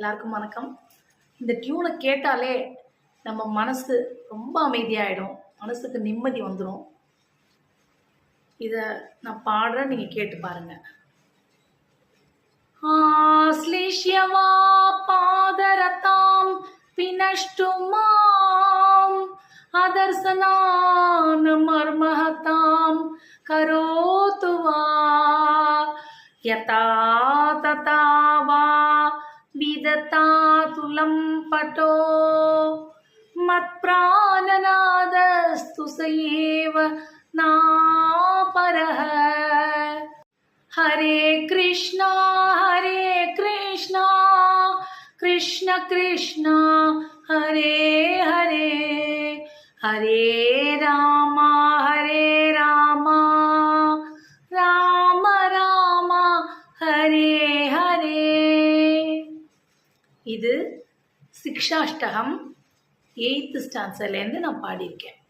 எல்லாருக்கும் வணக்கம். இந்த டியூனை கேட்டாலே நம்ம மனசு ரொம்ப அமைதியாயிடும், மனசுக்கு நிம்மதி வந்துடும். இதை நான் பாடுறேன், நீங்கள் கேட்டு பாருங்க. ஆஸ்லிஷ்யவா பாதரதாம் பினஷ்டுமாம் அதர்சனான் மர்மஹதாம் கரோத்து வா யதா ததா வா விததாதுலம் பட்டோ மத்ப்ராணநாதஸ்து சயேவ நாபரஹ. ஹரே கிருஷ்ணா கிருஷ்ண கிருஷ்ணா ஹரே ஹரே, ஹரே ராமா ராம ராம ஹரே ஹரே. இது சிக்ஷாஷ்டகம் 8th ஸ்டான்ஸர்லேருந்து நான் பாடியிருக்கேன்.